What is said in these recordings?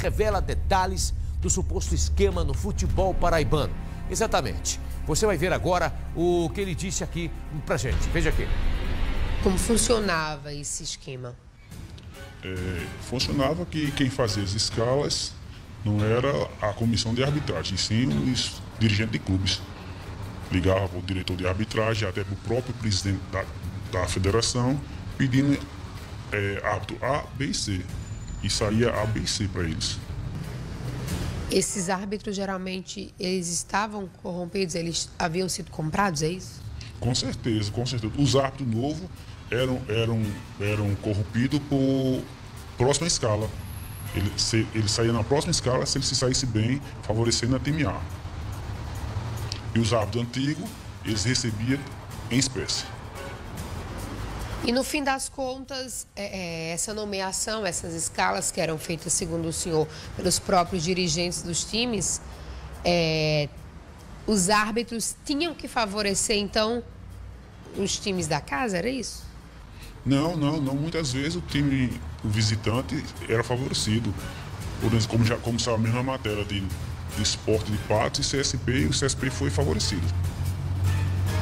revela detalhes do suposto esquema no futebol paraibano. Exatamente. Você vai ver agora o que ele disse aqui pra gente. Veja aqui. Como funcionava esse esquema? Funcionava que quem fazia as escalas não era a comissão de arbitragem, sim os dirigentes de clubes. Ligava para o diretor de arbitragem, até para o próprio presidente da federação, pedindo árbitro A, B e C. E saía A, B e C para eles. Esses árbitros, geralmente, eles estavam corrompidos? Eles haviam sido comprados, é isso? Com certeza, com certeza. Os árbitros novos eram corrompidos por próxima escala. Ele saía na próxima escala se ele se saísse bem, favorecendo a time A. E os árbitros antigos, eles recebiam em espécie. E no fim das contas, essa nomeação, essas escalas que eram feitas, segundo o senhor, pelos próprios dirigentes dos times, os árbitros tinham que favorecer, então, os times da casa, era isso? Não. Muitas vezes o visitante era favorecido. Por exemplo, como saiu a mesma matéria de Esporte de Patos e CSP, e o CSP foi favorecido.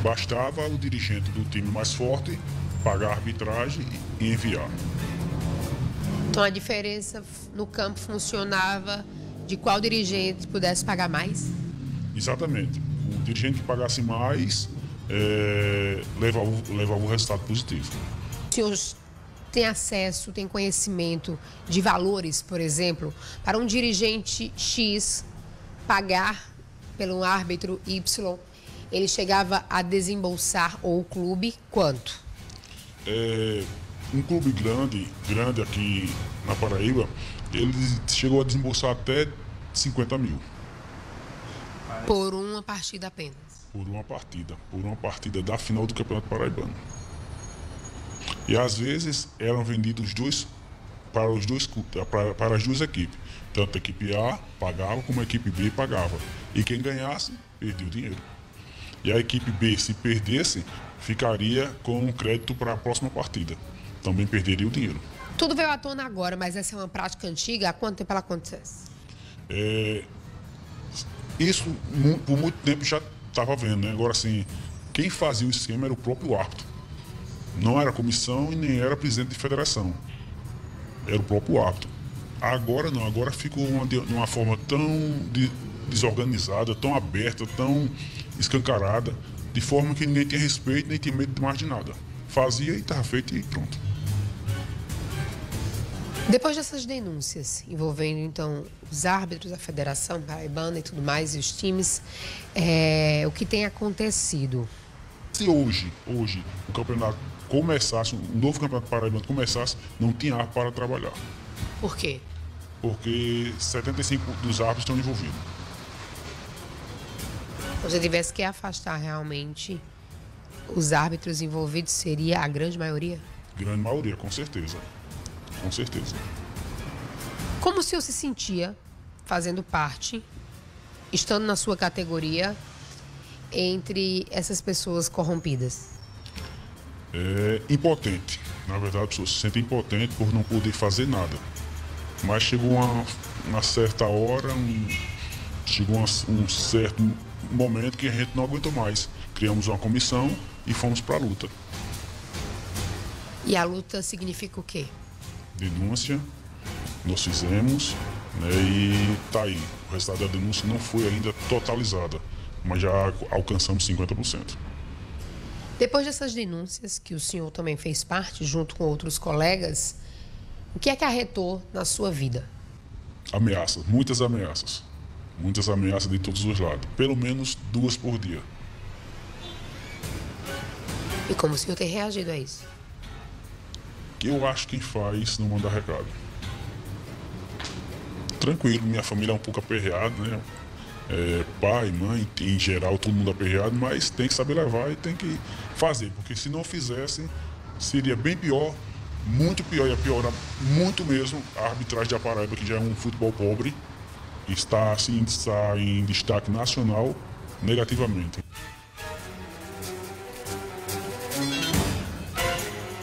Bastava o dirigente do time mais forte pagar a arbitragem e enviar. Então a diferença no campo funcionava de qual dirigente pudesse pagar mais? Exatamente. O dirigente que pagasse mais levava o resultado positivo. O senhor tem acesso, tem conhecimento de valores, por exemplo, para um dirigente X pagar pelo árbitro Y, ele chegava a desembolsar, ou o clube, quanto? Um clube grande aqui na Paraíba, ele chegou a desembolsar até 50 mil. Por uma partida apenas? Por uma partida da final do Campeonato Paraibano. E às vezes eram vendidos para as duas equipes. Tanto a equipe A pagava como a equipe B pagava. E quem ganhasse, perdia o dinheiro. E a equipe B, se perdesse, ficaria com um crédito para a próxima partida. Também perderia o dinheiro. Tudo veio à tona agora, mas essa é uma prática antiga. Há quanto tempo ela acontece? Isso, por muito tempo, já estava vendo, né? Agora, assim, quem fazia o esquema era o próprio árbitro. Não era a comissão e nem era presidente de federação. Era o próprio árbitro. Agora não, agora ficou de uma forma tão desorganizada, tão aberta, tão escancarada, de forma que ninguém tinha respeito nem tinha medo de mais de nada. Fazia e estava feito e pronto. Depois dessas denúncias envolvendo, então, os árbitros, a federação paraibana e tudo mais, e os times, o que tem acontecido? Se hoje o campeonato começasse, um novo campeonato paraibano começasse, não tinha árbitro para trabalhar. Por quê? Porque 75% dos árbitros estão envolvidos. Se você tivesse que afastar realmente os árbitros envolvidos, seria a grande maioria? Grande maioria, com certeza. Com certeza. Como o senhor se sentia fazendo parte, estando na sua categoria, entre essas pessoas corrompidas? Impotente. Na verdade, a pessoa se sente impotente por não poder fazer nada. Mas chegou uma certa hora, chegou um certo momento que a gente não aguentou mais. Criamos uma comissão e fomos para a luta. E a luta significa o quê? Denúncia, nós fizemos, né, e tá aí. O resultado da denúncia não foi ainda totalizada, mas já alcançamos 50%. Depois dessas denúncias, que o senhor também fez parte, junto com outros colegas, o que acarretou na sua vida? Ameaças, muitas ameaças. Muitas ameaças de todos os lados. Pelo menos 2 por dia. E como o senhor tem reagido a isso? Que eu acho que quem faz não manda recado. Tranquilo, minha família é um pouco aperreada, né? Pai, mãe, em geral, todo mundo aperreado, mas tem que saber levar e tem que fazer, porque se não fizesse, seria bem pior, muito pior, ia piorar muito mesmo a arbitragem da Paraíba, que já é um futebol pobre, está em destaque nacional negativamente.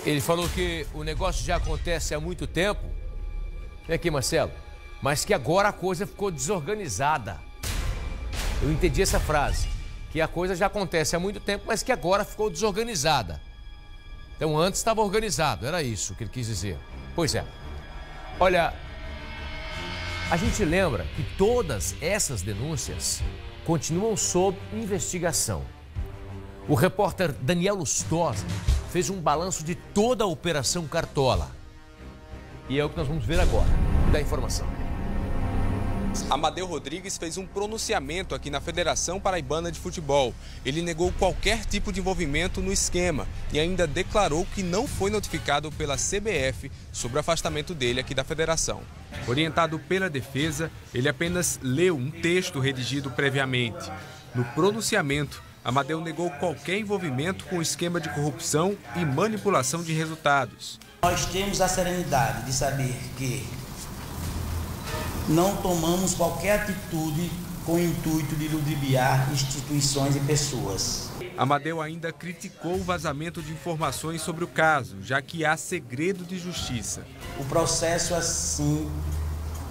Ele falou que o negócio já acontece há muito tempo. Vem aqui, Marcelo. mas que agora a coisa ficou desorganizada. Eu entendi essa frase, que a coisa já acontece há muito tempo, mas que agora ficou desorganizada. Então antes estava organizado, era isso que ele quis dizer. Pois é. Olha, a gente lembra que todas essas denúncias continuam sob investigação. O repórter Daniel Lustosa fez um balanço de toda a Operação Cartola. E é o que nós vamos ver agora, da informação. Amadeu Rodrigues fez um pronunciamento aqui na Federação Paraibana de Futebol. Ele negou qualquer tipo de envolvimento no esquema e ainda declarou que não foi notificado pela CBF sobre o afastamento dele aqui da federação. Orientado pela defesa, ele apenas leu um texto redigido previamente. No pronunciamento, Amadeu negou qualquer envolvimento com o esquema de corrupção e manipulação de resultados. Nós temos a serenidade de saber que não tomamos qualquer atitude com o intuito de ludibriar instituições e pessoas. Amadeu ainda criticou o vazamento de informações sobre o caso, já que há segredo de justiça. O processo, assim,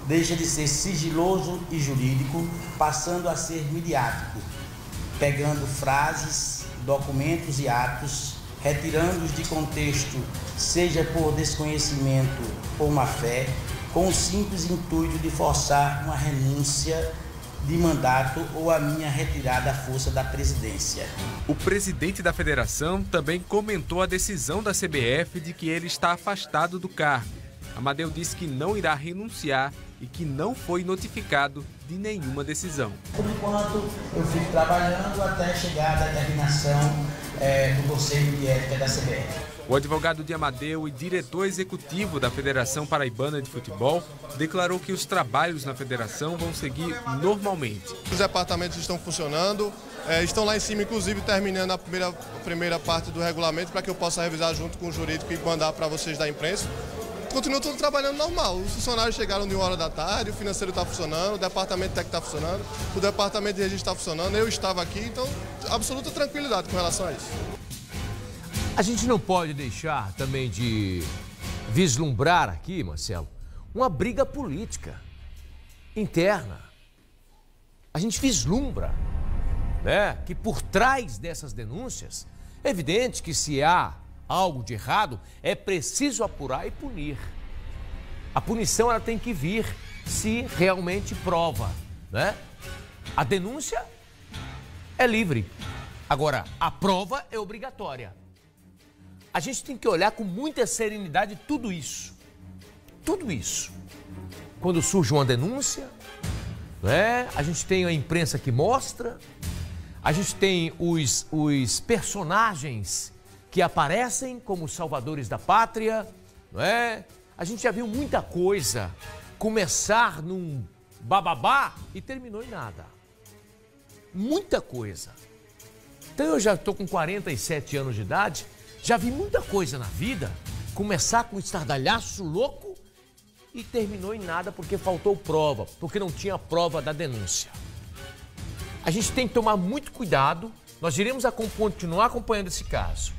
deixa de ser sigiloso e jurídico, passando a ser midiático, pegando frases, documentos e atos, retirando-os de contexto, seja por desconhecimento ou má-fé, com o simples intuito de forçar uma renúncia de mandato ou a minha retirada à força da presidência. O presidente da federação também comentou a decisão da CBF de que ele está afastado do cargo. Amadeu disse que não irá renunciar e que não foi notificado de nenhuma decisão. Por enquanto, eu fico trabalhando até chegar à determinação do Conselho de Ética da CBF. O advogado de Amadeu e diretor executivo da Federação Paraibana de Futebol declarou que os trabalhos na federação vão seguir normalmente. Os departamentos estão funcionando, estão lá em cima, inclusive, terminando a primeira parte do regulamento para que eu possa revisar junto com o jurídico e mandar para vocês da imprensa. Continua tudo trabalhando normal. Os funcionários chegaram de 1h da tarde, o financeiro está funcionando, o departamento técnico está funcionando, o departamento de registro está funcionando, eu estava aqui, então absoluta tranquilidade com relação a isso. A gente não pode deixar também de vislumbrar aqui, Marcelo, uma briga política interna. A gente vislumbra, né, que por trás dessas denúncias, é evidente que se há algo de errado, é preciso apurar e punir. A punição ela tem que vir se realmente prova, né? A denúncia é livre. Agora, a prova é obrigatória. A gente tem que olhar com muita serenidade tudo isso. Tudo isso. Quando surge uma denúncia, né? A gente tem a imprensa que mostra, a gente tem os personagens que aparecem como salvadores da pátria, não é? A gente já viu muita coisa começar num bababá e terminou em nada. Muita coisa. Então eu já estou com 47 anos de idade, já vi muita coisa na vida começar com um estardalhaço louco e terminou em nada porque faltou prova, porque não tinha prova da denúncia. A gente tem que tomar muito cuidado, nós iremos continuar acompanhando esse caso.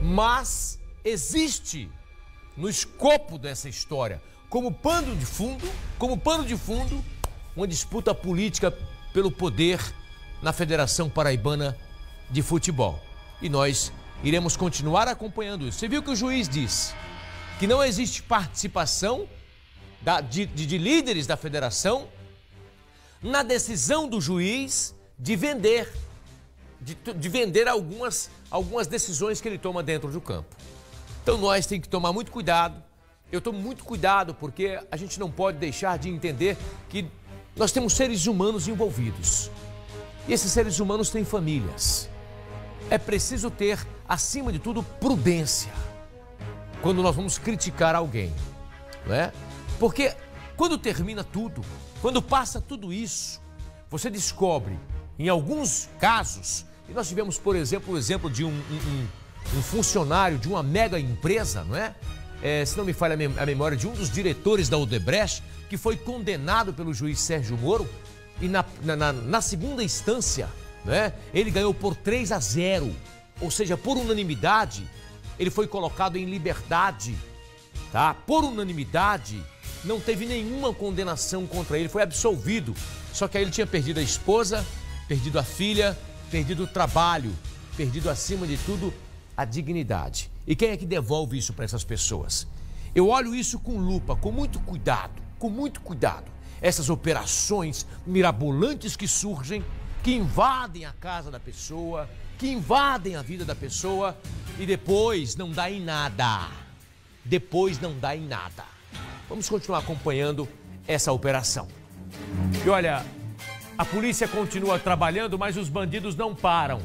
Mas existe no escopo dessa história, como pano de fundo, uma disputa política pelo poder na Federação Paraibana de Futebol. E nós iremos continuar acompanhando isso. Você viu que o juiz disse que não existe participação de líderes da federação na decisão do juiz de vender algumas decisões que ele toma dentro do campo. Então nós temos que tomar muito cuidado. Eu tomo muito cuidado porque a gente não pode deixar de entender que nós temos seres humanos envolvidos. E esses seres humanos têm famílias. É preciso ter, acima de tudo, prudência quando nós vamos criticar alguém, não é? Porque quando termina tudo, quando passa tudo isso, você descobre, em alguns casos, e nós tivemos, por exemplo, o exemplo de um funcionário de uma mega empresa, não é? Se não me falha a memória, de um dos diretores da Odebrecht, que foi condenado pelo juiz Sérgio Moro, e na segunda instância, né, ele ganhou por 3-0, ou seja, por unanimidade, ele foi colocado em liberdade, tá? Por unanimidade, não teve nenhuma condenação contra ele, foi absolvido. Só que aí ele tinha perdido a esposa, perdido a filha, perdido o trabalho, perdido acima de tudo a dignidade. E quem é que devolve isso para essas pessoas? Eu olho isso com lupa, com muito cuidado, Essas operações mirabolantes que surgem, que invadem a casa da pessoa, que invadem a vida da pessoa e depois não dá em nada. Vamos continuar acompanhando essa operação. E olha, a polícia continua trabalhando, mas os bandidos não param.